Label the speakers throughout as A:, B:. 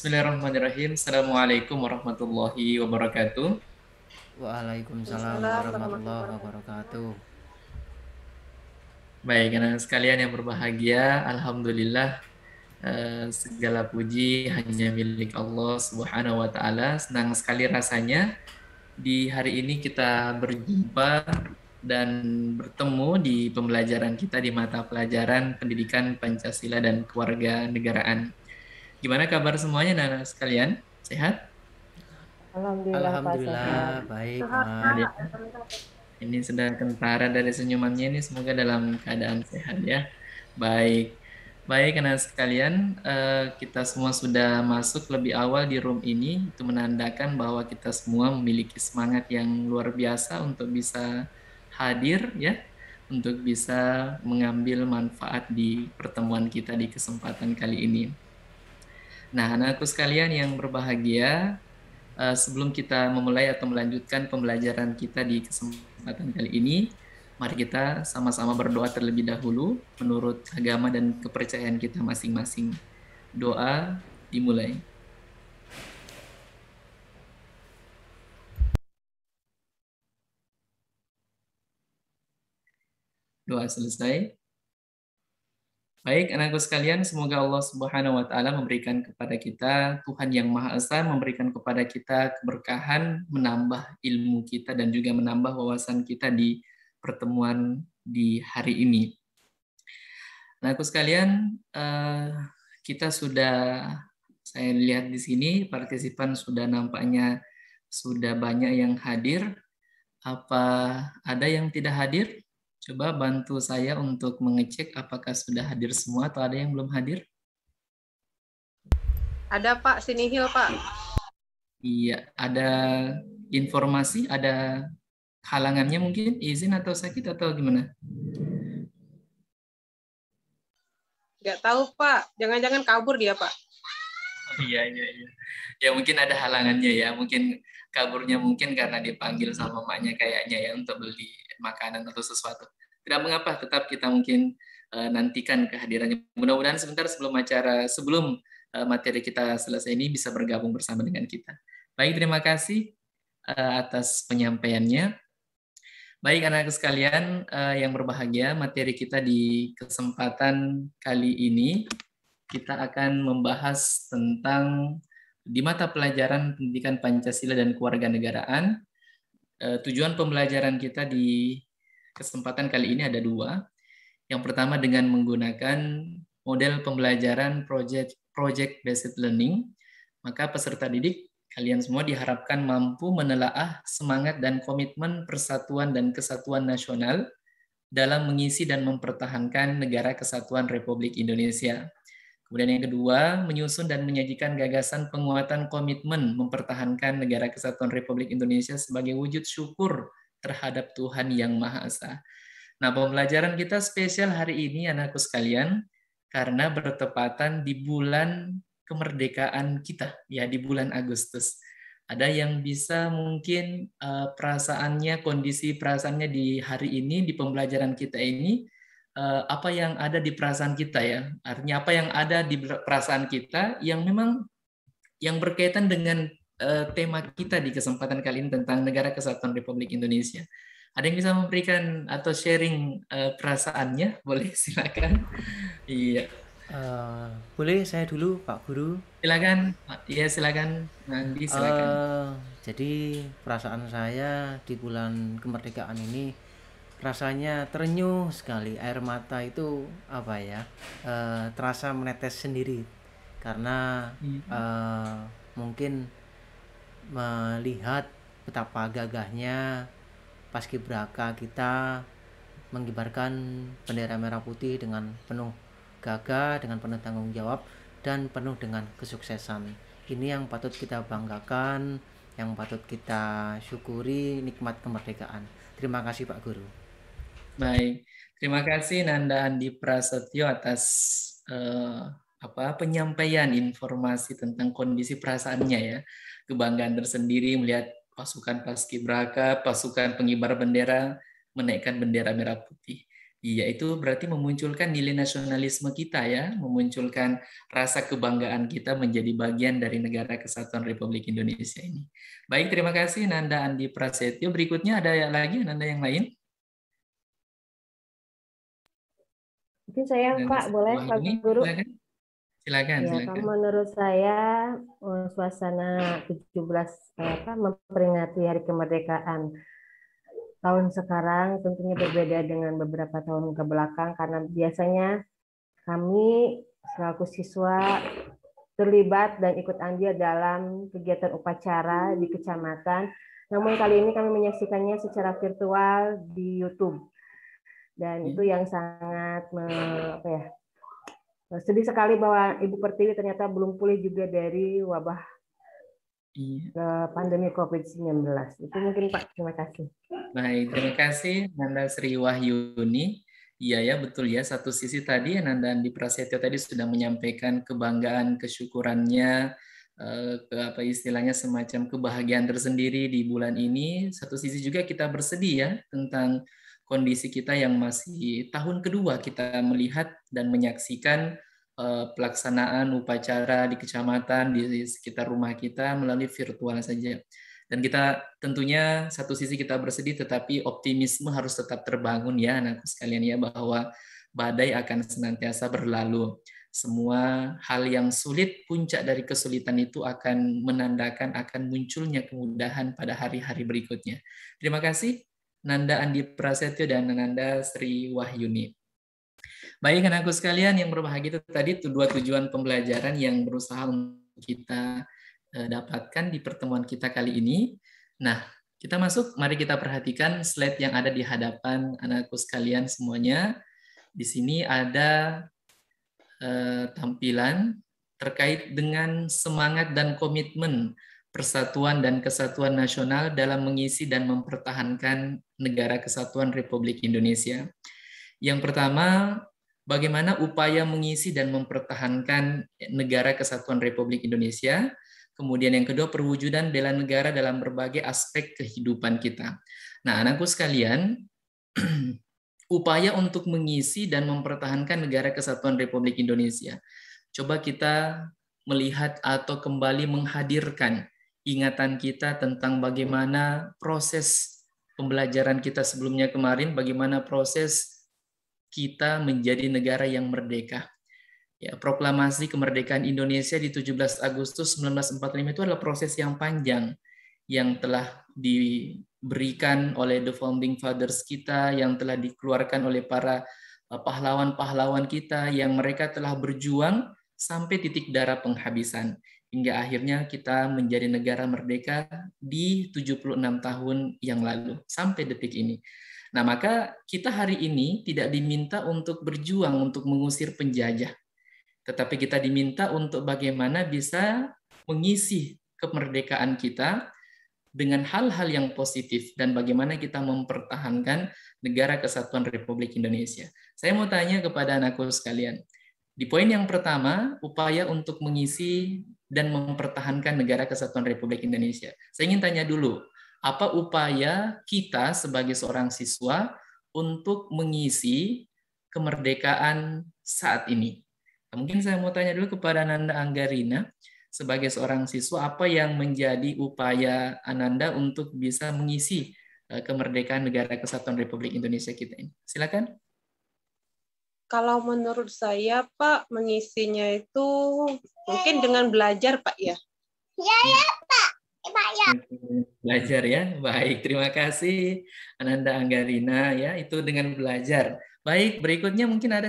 A: Bismillahirrahmanirrahim. Assalamualaikum warahmatullahi wabarakatuh.
B: Waalaikumsalam
C: Waalaikumsalam warahmatullahi
B: warahmatullahi
C: wabarakatuh.
B: wabarakatuh.
A: Baik, anak sekalian yang berbahagia, Alhamdulillah segala puji hanya milik Allah Subhanahu wa Ta'ala. Senang sekali rasanya di hari ini kita berjumpa dan bertemu di pembelajaran kita di mata pelajaran Pendidikan Pancasila dan Kewarganegaraan. Gimana kabar semuanya, anak sekalian? Sehat?
C: Alhamdulillah Pak sehat.
B: Alhamdulillah baik
C: Sehat
B: Mas.
C: Pak.
A: Ini sudah kentara dari senyumannya ini, semoga dalam keadaan sehat ya. Baik, baik anak sekalian, kita semua sudah masuk lebih awal di room ini. Itu menandakan bahwa kita semua memiliki semangat yang luar biasa untuk bisa hadir ya, untuk bisa mengambil manfaat di pertemuan kita di kesempatan kali ini. Nah, anakku sekalian yang berbahagia, sebelum kita memulai atau melanjutkan pembelajaran kita di kesempatan kali ini, mari kita sama-sama berdoa terlebih dahulu menurut agama dan kepercayaan kita masing-masing. Doa dimulai. Doa selesai. Baik, anakku sekalian, semoga Allah Subhanahu wa taala memberikan kepada kita, Tuhan yang Maha Esa memberikan kepada kita keberkahan, menambah ilmu kita dan juga menambah wawasan kita di pertemuan di hari ini. Anakku sekalian, kita sudah, saya lihat di sini partisipan sudah nampaknya sudah banyak yang hadir. Apa ada yang tidak hadir? Coba bantu saya untuk mengecek apakah sudah hadir semua atau ada yang belum hadir.
C: Ada Pak, Sinihil Pak.
A: Iya, ada informasi, ada halangannya mungkin, izin atau sakit atau gimana?
C: Nggak tahu Pak, jangan-jangan kabur dia Pak.
A: Iya, iya, iya. Ya mungkin ada halangannya ya, mungkin kaburnya mungkin karena dipanggil sama mamanya kayaknya ya untuk beli makanan atau sesuatu. Tidak mengapa, tetap kita mungkin nantikan kehadirannya. Mudah-mudahan sebentar sebelum materi kita selesai ini bisa bergabung bersama dengan kita. Baik, terima kasih atas penyampaiannya. Baik anak-anak sekalian yang berbahagia, materi kita di kesempatan kali ini kita akan membahas tentang di mata pelajaran Pendidikan Pancasila dan Kewarganegaraan. Tujuan pembelajaran kita di kesempatan kali ini ada dua. Yang pertama dengan menggunakan model pembelajaran project based learning, maka peserta didik kalian semua diharapkan mampu menelaah semangat dan komitmen persatuan dan kesatuan nasional dalam mengisi dan mempertahankan negara kesatuan Republik Indonesia. Kemudian yang kedua, menyusun dan menyajikan gagasan penguatan komitmen mempertahankan negara kesatuan Republik Indonesia sebagai wujud syukur terhadap Tuhan Yang Maha Esa. Nah, pembelajaran kita spesial hari ini, anakku sekalian, karena bertepatan di bulan kemerdekaan kita, ya di bulan Agustus. Ada yang bisa mungkin perasaannya, kondisi perasaannya di hari ini, di pembelajaran kita ini, apa yang ada di perasaan kita ya. Artinya apa yang ada di perasaan kita yang memang yang berkaitan dengan tema kita di kesempatan kali ini tentang Negara Kesatuan Republik Indonesia. Ada yang bisa memberikan atau sharing perasaannya? Boleh, silakan. Iya,
B: Boleh saya dulu Pak Guru?
A: silakan. Iya, silakan. Nandi, silakan.
B: Jadi perasaan saya di bulan kemerdekaan ini rasanya terenyuh sekali, air mata itu apa ya, terasa menetes sendiri karena
A: Iya.
B: mungkin melihat betapa gagahnya paskibraka kita mengibarkan bendera merah putih dengan penuh gagah, dengan penuh tanggung jawab, dan penuh dengan kesuksesan. Ini yang patut kita banggakan, yang patut kita syukuri nikmat kemerdekaan. Terima kasih Pak Guru.
A: Baik, terima kasih Nanda Andi Prasetyo atas penyampaian informasi tentang kondisi perasaannya ya. Kebanggaan tersendiri melihat pasukan Paskibraka, pasukan pengibar bendera menaikkan bendera merah putih. Iya, itu berarti memunculkan nilai nasionalisme kita ya, memunculkan rasa kebanggaan kita menjadi bagian dari Negara Kesatuan Republik Indonesia ini. Baik, terima kasih Nanda Andi Prasetyo. Berikutnya ada lagi Nanda yang lain?
D: Mungkin saya,
A: Nanda
D: Pak, boleh, Pak
A: ini,
D: Guru?
A: silakan. Silakan,
D: Ya,
A: silakan.
D: menurut saya suasana 17 memperingati Hari Kemerdekaan tahun sekarang tentunya berbeda dengan beberapa tahun ke belakang karena biasanya kami selaku siswa terlibat dan ikut andil dalam kegiatan upacara di kecamatan. Namun kali ini kami menyaksikannya secara virtual di YouTube. Dan itu yang sangat sedih sekali bahwa Ibu Pertiwi ternyata belum pulih juga dari wabah pandemi COVID-19. Itu mungkin Pak, terima kasih.
A: Baik, terima kasih Nanda Sri Wahyuni. Iya ya, betul ya. Satu sisi tadi Nanda Andi Prasetyo tadi sudah menyampaikan kebanggaan, kesyukurannya, apa istilahnya semacam kebahagiaan tersendiri di bulan ini. Satu sisi juga kita bersedih ya tentang kondisi kita yang masih tahun kedua kita melihat dan menyaksikan pelaksanaan upacara di kecamatan di sekitar rumah kita melalui virtual saja. Dan kita tentunya satu sisi kita bersedih, tetapi optimisme harus tetap terbangun ya anakku sekalian ya, bahwa badai akan senantiasa berlalu. Semua hal yang sulit, puncak dari kesulitan itu akan menandakan akan munculnya kemudahan pada hari-hari berikutnya. Terima kasih Nanda Andi Prasetyo dan Nanda Sri Wahyuni. Baik anakku sekalian yang berbahagia, itu tadi dua tujuan pembelajaran yang berusaha untuk kita dapatkan di pertemuan kita kali ini. Nah, kita masuk, mari kita perhatikan slide yang ada di hadapan anakku sekalian semuanya. Di sini ada tampilan terkait dengan semangat dan komitmen persatuan dan kesatuan nasional dalam mengisi dan mempertahankan Negara Kesatuan Republik Indonesia. Yang pertama, bagaimana upaya mengisi dan mempertahankan Negara Kesatuan Republik Indonesia. Kemudian yang kedua, perwujudan bela negara dalam berbagai aspek kehidupan kita. Nah, anakku sekalian, upaya untuk mengisi dan mempertahankan Negara Kesatuan Republik Indonesia. Coba kita melihat atau kembali menghadirkan ingatan kita tentang bagaimana proses pembelajaran kita sebelumnya kemarin, bagaimana proses kita menjadi negara yang merdeka. Ya, proklamasi kemerdekaan Indonesia di 17 Agustus 1945 itu adalah proses yang panjang yang telah diberikan oleh the founding fathers kita, yang telah dikeluarkan oleh para pahlawan-pahlawan kita, yang mereka telah berjuang sampai titik darah penghabisan. Hingga akhirnya kita menjadi negara merdeka di 76 tahun yang lalu, sampai detik ini. Nah, maka kita hari ini tidak diminta untuk berjuang untuk mengusir penjajah, tetapi kita diminta untuk bagaimana bisa mengisi kemerdekaan kita dengan hal-hal yang positif dan bagaimana kita mempertahankan Negara Kesatuan Republik Indonesia. Saya mau tanya kepada anakku sekalian. Di poin yang pertama, upaya untuk mengisi dan mempertahankan Negara Kesatuan Republik Indonesia. Saya ingin tanya dulu, apa upaya kita sebagai seorang siswa untuk mengisi kemerdekaan saat ini? Mungkin saya mau tanya dulu kepada Ananda Anggarina, sebagai seorang siswa, apa yang menjadi upaya Ananda untuk bisa mengisi kemerdekaan Negara Kesatuan Republik Indonesia kita ini? Silakan.
C: Kalau menurut saya, Pak, mengisinya itu mungkin dengan belajar, Pak, ya.
D: Ya, Pak. Pak, ya.
A: Belajar ya. Baik, terima kasih Ananda Anggarina ya, itu dengan belajar. Baik, berikutnya mungkin ada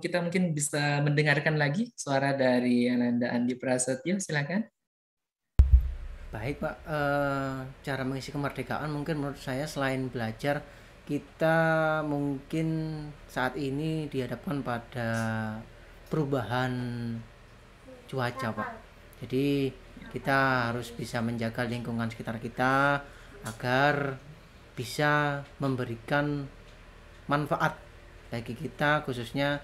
A: kita mungkin bisa mendengarkan lagi suara dari Ananda Andi Prasetyo, silakan.
B: Baik Pak, cara mengisi kemerdekaan mungkin menurut saya selain belajar, kita mungkin saat ini dihadapkan pada perubahan cuaca Pak. Jadi kita harus bisa menjaga lingkungan sekitar kita agar bisa memberikan manfaat bagi kita, khususnya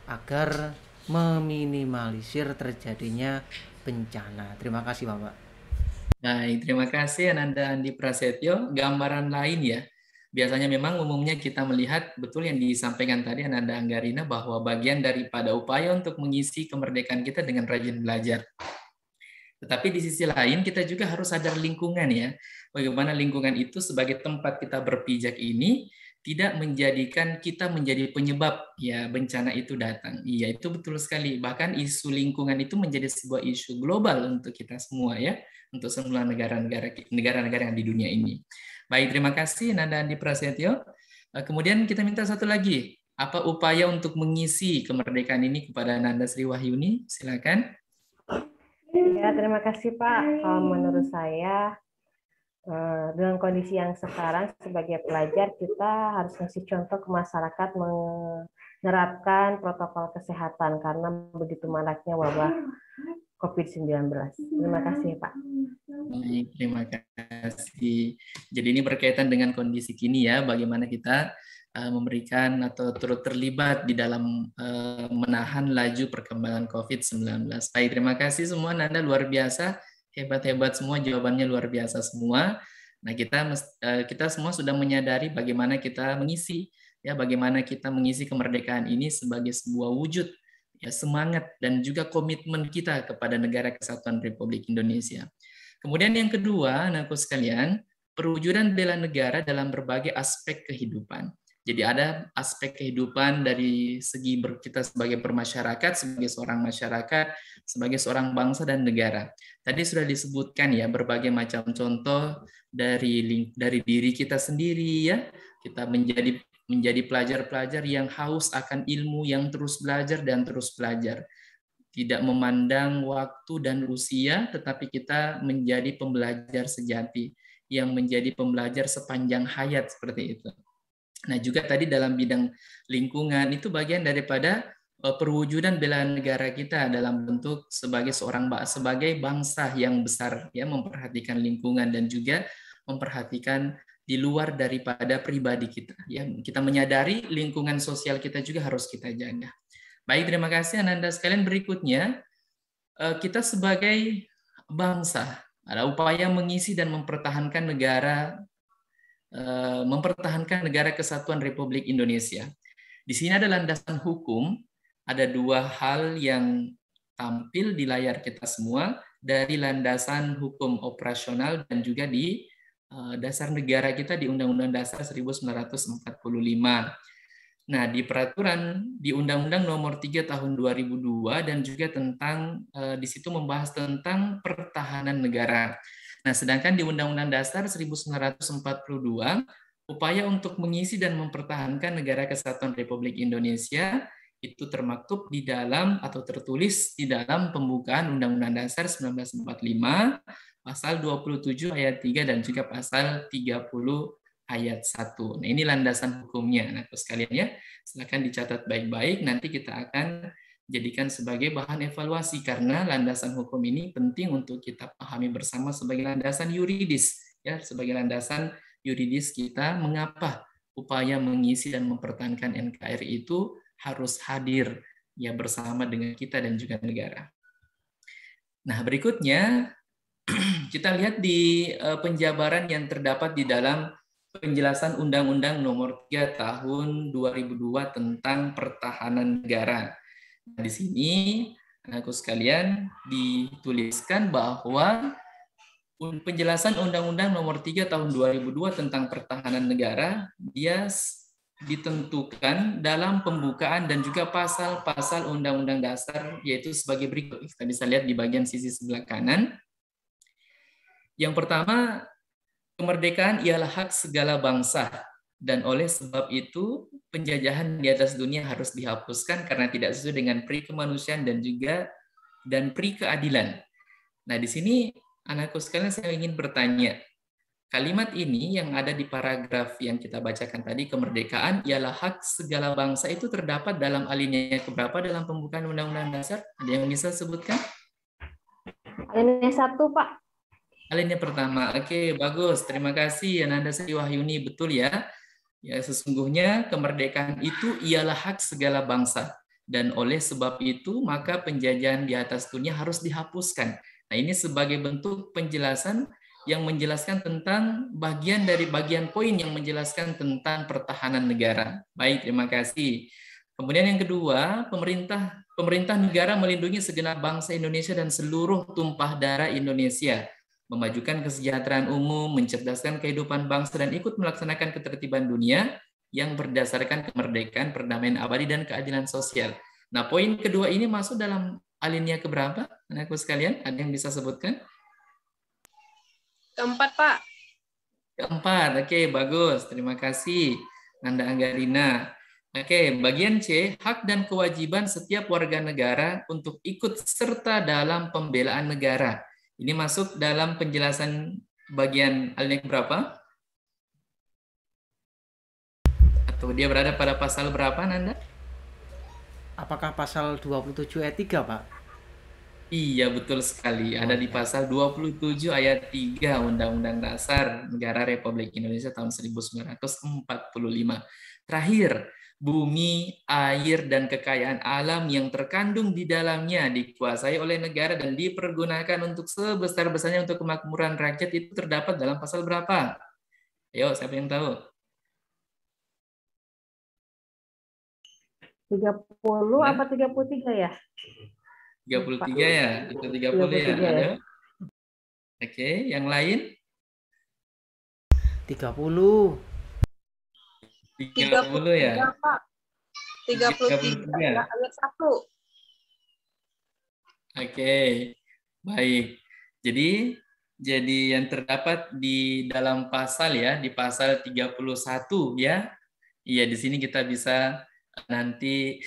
B: agar meminimalisir terjadinya bencana. Terima kasih Bapak.
A: Baik, terima kasih Ananda Andi Prasetyo. Gambaran lain ya, biasanya memang umumnya kita melihat betul yang disampaikan tadi Ananda Anggarina bahwa bagian daripada upaya untuk mengisi kemerdekaan kita dengan rajin belajar. Tetapi di sisi lain kita juga harus sadar lingkungan ya. Bagaimana lingkungan itu sebagai tempat kita berpijak ini tidak menjadikan kita menjadi penyebab ya bencana itu datang. Iya, itu betul sekali. Bahkan isu lingkungan itu menjadi sebuah isu global untuk kita semua ya, untuk semua negara-negara yang di dunia ini. Baik, terima kasih Nanda Andi Prasetyo. Kemudian kita minta satu lagi. Apa upaya untuk mengisi kemerdekaan ini kepada Nanda Sri Wahyuni? Silakan.
D: Ya, terima kasih Pak. Menurut saya dengan kondisi yang sekarang sebagai pelajar kita harus ngasih contoh ke masyarakat menerapkan protokol kesehatan karena begitu maraknya wabah COVID-19. Terima kasih Pak.
A: Baik, terima kasih. Jadi ini berkaitan dengan kondisi kini ya, bagaimana kita memberikan atau turut terlibat di dalam menahan laju perkembangan COVID-19. Baik, terima kasih semua Nanda, luar biasa, hebat-hebat semua, jawabannya luar biasa semua. Nah, kita semua sudah menyadari bagaimana kita mengisi ya, bagaimana kita mengisi kemerdekaan ini sebagai sebuah wujud ya semangat dan juga komitmen kita kepada Negara Kesatuan Republik Indonesia. Kemudian yang kedua, anakku sekalian, perwujudan bela negara dalam berbagai aspek kehidupan. Jadi ada aspek kehidupan dari segi kita sebagai bermasyarakat, sebagai seorang masyarakat, sebagai seorang bangsa dan negara. Tadi sudah disebutkan ya berbagai macam contoh dari diri kita sendiri ya. Kita menjadi pelajar-pelajar yang haus akan ilmu, yang terus belajar dan terus belajar. Tidak memandang waktu dan usia, tetapi kita menjadi pembelajar sejati, yang menjadi pembelajar sepanjang hayat seperti itu. Nah, juga tadi dalam bidang lingkungan itu bagian daripada perwujudan bela negara kita dalam bentuk sebagai bangsa yang besar ya, memperhatikan lingkungan dan juga memperhatikan di luar daripada pribadi kita ya. Kita menyadari lingkungan sosial kita juga harus kita jaga. Baik, terima kasih Ananda sekalian. Berikutnya kita sebagai bangsa ada upaya mengisi dan mempertahankan Negara Kesatuan Republik Indonesia. Di sini ada landasan hukum, ada dua hal yang tampil di layar kita semua, dari landasan hukum operasional dan juga di dasar negara kita di Undang-Undang Dasar 1945. Nah, di peraturan di Undang-Undang Nomor 3 Tahun 2002 dan juga tentang di situ membahas tentang pertahanan negara. Nah, sedangkan di Undang-Undang Dasar 1942, upaya untuk mengisi dan mempertahankan Negara Kesatuan Republik Indonesia itu termaktub di dalam atau tertulis di dalam pembukaan Undang-Undang Dasar 1945, pasal 27 ayat 3 dan juga pasal 30 ayat 1. Nah, ini landasan hukumnya. Nah, sekalian ya, silakan dicatat baik-baik, nanti kita akan jadikan sebagai bahan evaluasi karena landasan hukum ini penting untuk kita pahami bersama sebagai landasan yuridis ya, sebagai landasan yuridis kita mengapa upaya mengisi dan mempertahankan NKRI itu harus hadir ya bersama dengan kita dan juga negara. Nah, berikutnya kita lihat di penjabaran yang terdapat di dalam penjelasan Undang-Undang Nomor 3 Tahun 2002 tentang pertahanan negara. Nah, di sini anakku sekalian dituliskan bahwa penjelasan Undang-Undang Nomor 3 Tahun 2002 tentang pertahanan negara dia ditentukan dalam pembukaan dan juga pasal-pasal Undang-Undang Dasar yaitu sebagai berikut. Kita bisa lihat di bagian sisi sebelah kanan. Yang pertama, kemerdekaan ialah hak segala bangsa. Dan oleh sebab itu, penjajahan di atas dunia harus dihapuskan karena tidak sesuai dengan pri kemanusiaan dan pri keadilan. Nah, di sini anakku sekalian saya ingin bertanya, kalimat ini yang ada di paragraf yang kita bacakan tadi, kemerdekaan ialah hak segala bangsa, itu terdapat dalam alinea keberapa dalam pembukaan Undang-Undang Dasar? Ada yang bisa sebutkan?
D: Alinea 1, Pak.
A: Alinea pertama. Oke, bagus. Terima kasih Ananda Sri Wahyuni. Betul ya. Ya, sesungguhnya kemerdekaan itu ialah hak segala bangsa. Dan oleh sebab itu, maka penjajahan di atas dunia harus dihapuskan. Nah, ini sebagai bentuk penjelasan yang menjelaskan tentang bagian poin yang menjelaskan tentang pertahanan negara. Baik, terima kasih. Kemudian yang kedua, pemerintah negara melindungi segenap bangsa Indonesia dan seluruh tumpah darah Indonesia, memajukan kesejahteraan umum, mencerdaskan kehidupan bangsa, dan ikut melaksanakan ketertiban dunia yang berdasarkan kemerdekaan, perdamaian abadi, dan keadilan sosial. Nah, poin kedua ini masuk dalam alinea keberapa, anakku sekalian? Ada yang bisa sebutkan?
C: Keempat, Pak.
A: Keempat, oke, bagus. Terima kasih, Nanda Anggarina. Oke, bagian C, hak dan kewajiban setiap warga negara untuk ikut serta dalam pembelaan negara. Ini masuk dalam penjelasan bagian alinea berapa? Atau dia berada pada pasal berapa, Nanda?
B: Apakah pasal 27 ayat 3, Pak?
A: Iya, betul sekali. Ada di pasal 27 ayat 3 Undang-Undang Dasar Negara Republik Indonesia tahun 1945. Terakhir, bumi, air, dan kekayaan alam yang terkandung di dalamnya dikuasai oleh negara dan dipergunakan untuk sebesar-besarnya untuk kemakmuran rakyat itu terdapat dalam pasal berapa? Ayo, siapa yang tahu?
D: 30 apa 33 ya?
A: 33 ya? Itu 30 ya?
D: 33 ya.
A: Ada? Oke, yang lain?
B: 30.
A: 30 ya?
C: 33, Pak. 33 ya, ayat 1.
A: Oke, baik. Jadi yang terdapat di dalam pasal ya, di pasal 31 ya. Iya, di sini kita bisa nanti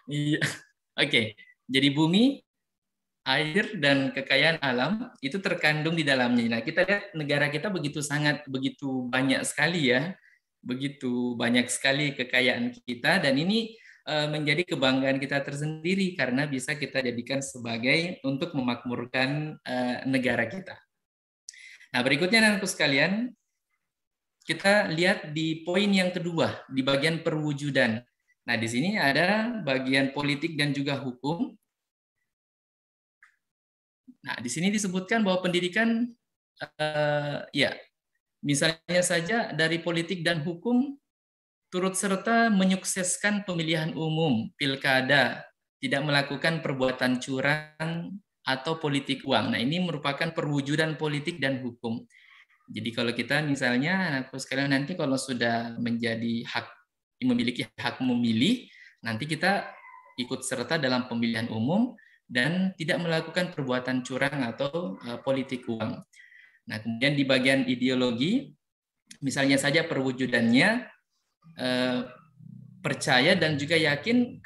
A: iya. Oke. Jadi bumi, air, dan kekayaan alam itu terkandung di dalamnya. Nah, kita lihat negara kita begitu banyak sekali ya. Begitu banyak sekali kekayaan kita, dan ini menjadi kebanggaan kita tersendiri karena bisa kita jadikan sebagai untuk memakmurkan negara kita. Nah, berikutnya anak-anakku sekalian, kita lihat di poin yang kedua, di bagian perwujudan. Nah, di sini ada bagian politik dan juga hukum. Nah, di sini disebutkan bahwa pendidikan, ya, misalnya saja dari politik dan hukum, turut serta menyukseskan pemilihan umum, pilkada, tidak melakukan perbuatan curang atau politik uang. Nah, ini merupakan perwujudan politik dan hukum. Jadi kalau kita misalnya, anakku sekalian, nanti kalau sudah memiliki hak memilih, nanti kita ikut serta dalam pemilihan umum dan tidak melakukan perbuatan curang atau politik uang. Nah, kemudian di bagian ideologi, misalnya saja perwujudannya percaya dan juga yakin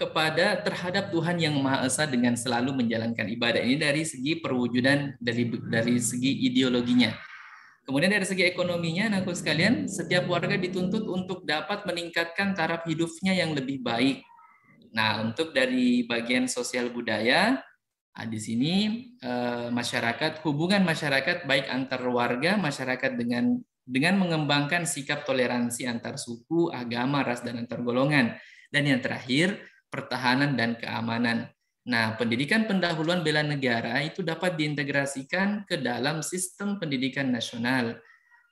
A: terhadap Tuhan yang Maha Esa dengan selalu menjalankan ibadah. Ini dari segi perwujudan, dari segi ideologinya. Kemudian dari segi ekonominya, anakku sekalian, setiap warga dituntut untuk dapat meningkatkan taraf hidupnya yang lebih baik. Nah, untuk dari bagian sosial budaya, di sini hubungan masyarakat baik antar warga, masyarakat dengan mengembangkan sikap toleransi antar suku, agama, ras, dan antar golongan. Dan yang terakhir, pertahanan dan keamanan. Nah, pendidikan pendahuluan bela negara itu dapat diintegrasikan ke dalam sistem pendidikan nasional,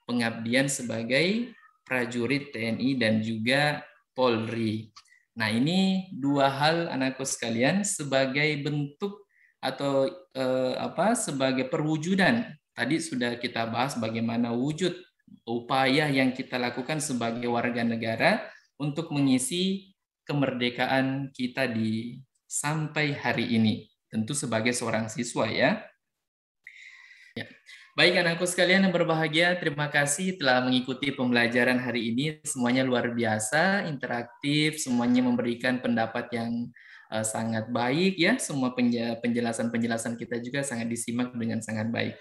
A: pengabdian sebagai prajurit TNI dan juga Polri. Nah, ini dua hal anakku sekalian sebagai bentuk atau sebagai perwujudan. Tadi sudah kita bahas bagaimana wujud upaya yang kita lakukan sebagai warga negara untuk mengisi kemerdekaan kita sampai hari ini, tentu sebagai seorang siswa ya. Baik anakku sekalian yang berbahagia, terima kasih telah mengikuti pembelajaran hari ini. Semuanya luar biasa, interaktif, semuanya memberikan pendapat yang sangat baik ya. Semua penjelasan-penjelasan kita juga sangat disimak dengan sangat baik.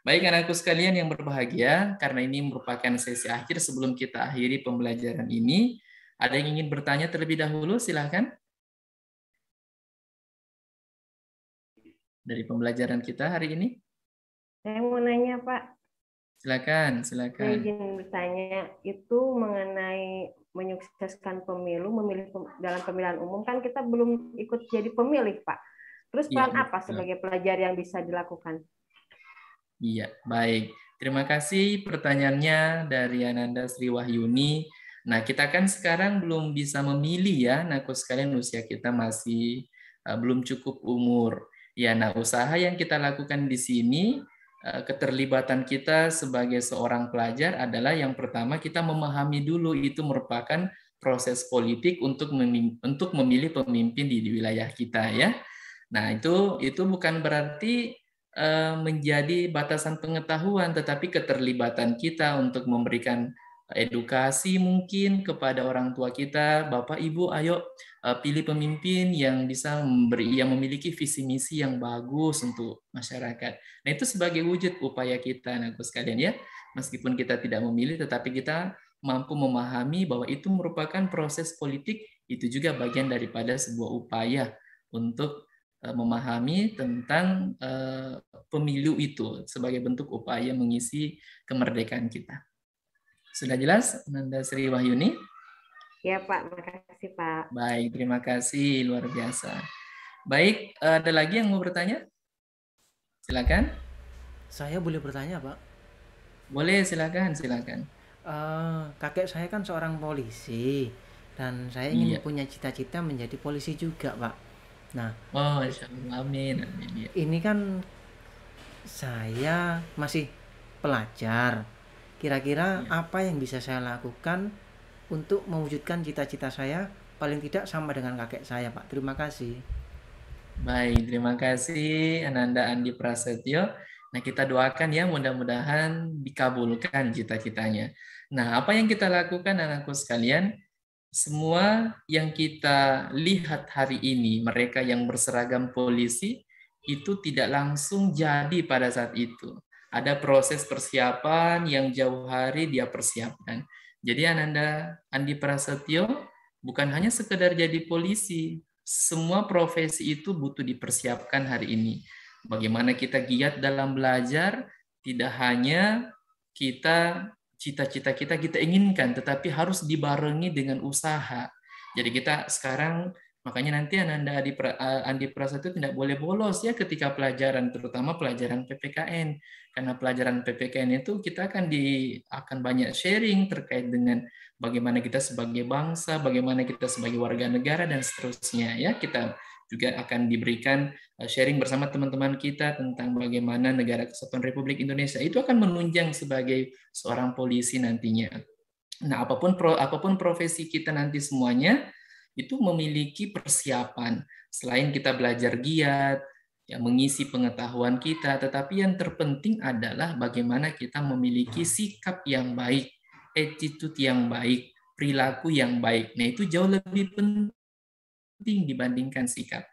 A: Baik anakku sekalian yang berbahagia, karena ini merupakan sesi akhir sebelum kita akhiri pembelajaran ini. Ada yang ingin bertanya terlebih dahulu? Silahkan. Dari pembelajaran kita hari ini?
D: Saya mau nanya, Pak.
A: Silakan.
D: Saya ingin bertanya, itu mengenai menyukseskan pemilu, memilih dalam pemilihan umum, kan kita belum ikut jadi pemilih, Pak. Terus peran apa sebagai pelajar yang bisa dilakukan?
A: Iya, baik. Terima kasih pertanyaannya dari Ananda Sri Wahyuni. Nah, kita kan sekarang belum bisa memilih ya, nah sekalian usia kita masih belum cukup umur. Ya, nah usaha yang kita lakukan di sini, keterlibatan kita sebagai seorang pelajar adalah yang pertama kita memahami dulu itu merupakan proses politik untuk memilih pemimpin di wilayah kita ya. Nah, itu bukan berarti menjadi batasan pengetahuan, tetapi keterlibatan kita untuk memberikan edukasi mungkin kepada orang tua kita, Bapak Ibu, ayo pilih pemimpin yang bisa yang memiliki visi misi yang bagus untuk masyarakat. Nah, itu sebagai wujud upaya kita, anak sekalian ya. Meskipun kita tidak memilih, tetapi kita mampu memahami bahwa itu merupakan proses politik, itu juga bagian daripada sebuah upaya untuk memahami tentang pemilu itu sebagai bentuk upaya mengisi kemerdekaan kita. Sudah jelas, Nanda Sri Wahyuni?
D: Ya Pak, makasih Pak.
A: Baik, terima kasih, luar biasa. Baik, ada lagi yang mau bertanya? Silakan.
B: Saya boleh bertanya, Pak?
A: Boleh, silakan.
B: Kakek saya kan seorang polisi dan saya ingin punya cita-cita menjadi polisi juga, Pak. Nah,
A: Insya Allah, amin. Ya.
B: Ini kan saya masih pelajar. Kira-kira apa yang bisa saya lakukan untuk mewujudkan cita-cita saya paling tidak sama dengan kakek saya, Pak? Terima kasih.
A: Baik, terima kasih Ananda Andi Prasetyo. Nah, kita doakan ya mudah-mudahan dikabulkan cita-citanya. Nah, apa yang kita lakukan anakku sekalian? Semua yang kita lihat hari ini, mereka yang berseragam polisi, itu tidak langsung jadi pada saat itu. Ada proses persiapan yang jauh hari dia persiapkan. Jadi Ananda Andi Prasetyo bukan hanya sekedar jadi polisi, semua profesi itu butuh dipersiapkan hari ini. Bagaimana kita giat dalam belajar, tidak hanya kita cita-cita kita inginkan, tetapi harus dibarengi dengan usaha. Jadi kita sekarang, makanya nanti Ananda Andi Prasetyo tidak boleh bolos ya ketika pelajaran, terutama pelajaran PPKN. Karena pelajaran PPKN itu kita akan banyak sharing terkait dengan bagaimana kita sebagai bangsa, bagaimana kita sebagai warga negara, dan seterusnya. Ya, kita juga akan diberikan sharing bersama teman-teman kita tentang bagaimana negara kesatuan Republik Indonesia itu akan menunjang sebagai seorang polisi nantinya. Nah, apapun profesi kita nanti semuanya itu memiliki persiapan. Selain kita belajar giat, ya mengisi pengetahuan kita, tetapi yang terpenting adalah bagaimana kita memiliki sikap yang baik, attitude yang baik, perilaku yang baik. Nah, itu jauh lebih penting dibandingkan sikap.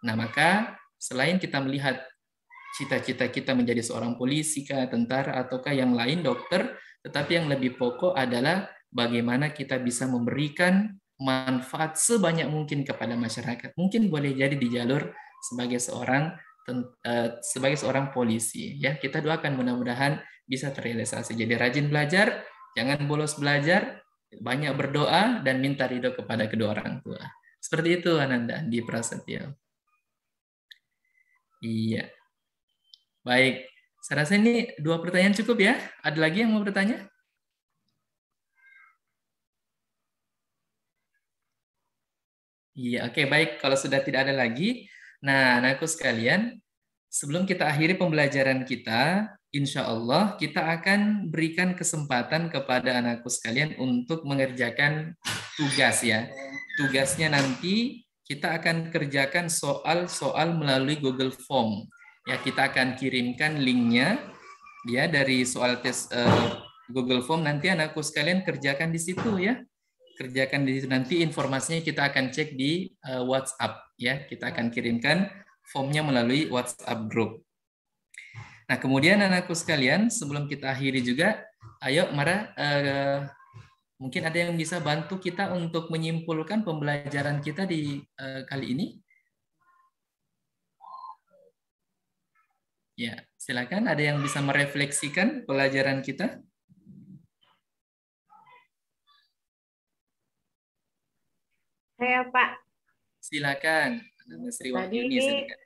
A: Nah, maka selain kita melihat cita-cita kita menjadi seorang polisi, tentara, ataukah yang lain, dokter, tetapi yang lebih pokok adalah bagaimana kita bisa memberikan manfaat sebanyak mungkin kepada masyarakat. Mungkin boleh jadi di jalur sebagai seorang polisi. Ya, kita doakan mudah-mudahan bisa terrealisasi. Jadi rajin belajar, jangan bolos belajar, banyak berdoa dan minta ridho kepada kedua orang tua. Seperti itu Ananda di Prasetyo. Iya. Baik. Saya rasa ini 2 pertanyaan cukup ya. Ada lagi yang mau bertanya? Iya, oke, baik. Kalau sudah tidak ada lagi, nah anakku sekalian, sebelum kita akhiri pembelajaran kita, insya Allah kita akan berikan kesempatan kepada anakku sekalian untuk mengerjakan tugas ya. Tugasnya nanti kita akan kerjakan soal-soal melalui Google Form. Ya, kita akan kirimkan linknya ya dari soal tes Google Form. Nanti anakku sekalian kerjakan di situ ya. Kerjakan di situ, nanti informasinya kita akan cek di WhatsApp ya. Kita akan kirimkan formnya melalui WhatsApp group. Nah, kemudian anakku sekalian, sebelum kita akhiri juga, ayo Mara, mungkin ada yang bisa bantu kita untuk menyimpulkan pembelajaran kita di kali ini? Ya, silakan. Ada yang bisa merefleksikan pelajaran kita?
D: Saya Pak.
A: Silakan. Sri Wahyuni, silakan.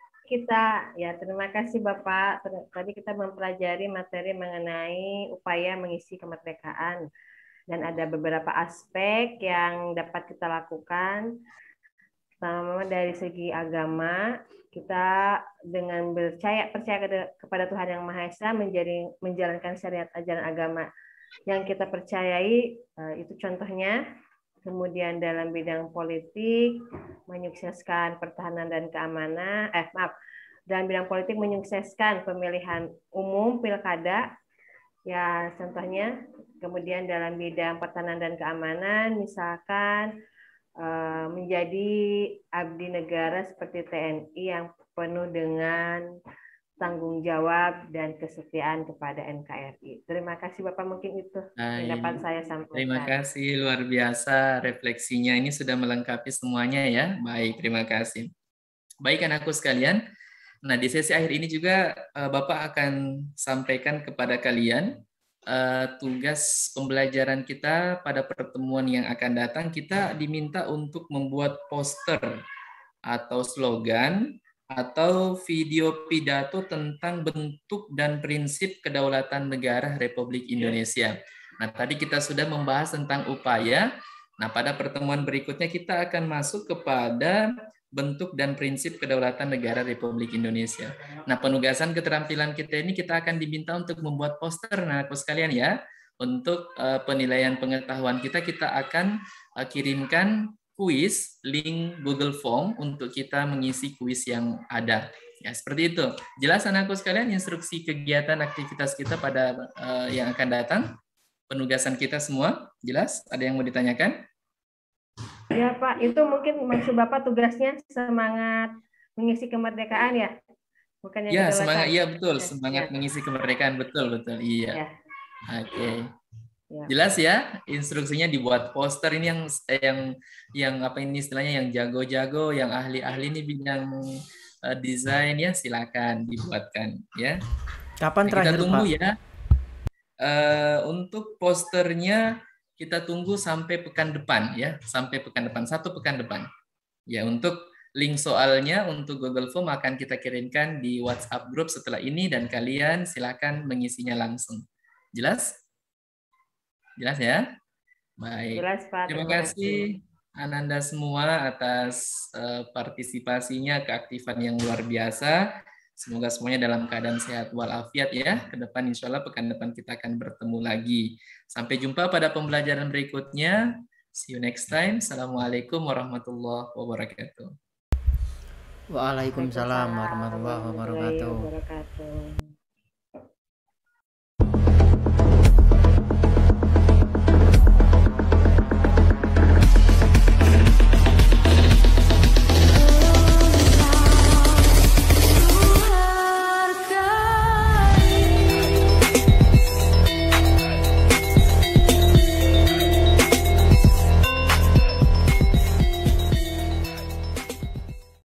D: terima kasih Bapak. Tadi kita mempelajari materi mengenai upaya mengisi kemerdekaan dan ada beberapa aspek yang dapat kita lakukan. Pertama dari segi agama, kita dengan percaya kepada Tuhan Yang Maha Esa menjalankan syariat ajaran agama yang kita percayai, itu contohnya. Kemudian dalam bidang politik menyukseskan pertahanan dan keamanan, dalam bidang politik menyukseskan pemilihan umum pilkada, ya contohnya. Kemudian dalam bidang pertahanan dan keamanan, misalkan menjadi abdi negara seperti TNI yang penuh dengan tanggung jawab dan kesetiaan kepada NKRI. Terima kasih Bapak, mungkin itu yang dapat saya sampaikan.
A: Terima kasih, luar biasa refleksinya, ini sudah melengkapi semuanya ya. Baik, terima kasih. Baik anakku sekalian, nah di sesi akhir ini juga Bapak akan sampaikan kepada kalian tugas pembelajaran kita pada pertemuan yang akan datang. Kita diminta untuk membuat poster atau slogan atau video pidato tentang bentuk dan prinsip kedaulatan negara Republik Indonesia. Nah, tadi kita sudah membahas tentang upaya. Nah, pada pertemuan berikutnya kita akan masuk kepada bentuk dan prinsip kedaulatan negara Republik Indonesia. Nah, penugasan keterampilan kita ini kita akan diminta untuk membuat poster. Nah, aku sekalian ya, untuk penilaian pengetahuan kita akan kirimkan kuis, link Google Form untuk kita mengisi kuis yang ada. Ya, seperti itu. Jelas anakku sekalian instruksi kegiatan aktivitas kita pada yang akan datang? Penugasan kita semua? Jelas? Ada yang mau ditanyakan?
D: Ya Pak, itu mungkin maksud Bapak tugasnya semangat mengisi kemerdekaan ya? Bukannya
A: ya, semangat, iya betul. Semangat mengisi kemerdekaan, betul. Iya.
D: Ya.
A: Oke. Ya. Jelas ya, instruksinya dibuat poster ini yang apa ini istilahnya, yang jago-jago, yang ahli-ahli ini bidang desain ya, silakan dibuatkan ya.
B: Kapan terakhir
A: kita tunggu
B: Pak?
A: Ya. Untuk posternya kita tunggu sampai pekan depan ya, sampai pekan depan, 1 pekan depan. Ya, untuk link soalnya untuk Google Form akan kita kirimkan di WhatsApp grup setelah ini dan kalian silakan mengisinya langsung. Jelas? Jelas ya? Baik.
D: Jelas, Pak.
A: Terima kasih Ananda semua atas partisipasinya, keaktifan yang luar biasa. Semoga semuanya dalam keadaan sehat walafiat ya. Ke depan insya Allah pekan depan kita akan bertemu lagi. Sampai jumpa pada pembelajaran berikutnya. See you next time. Assalamualaikum warahmatullahi wabarakatuh.
B: Waalaikumsalam warahmatullahi wabarakatuh.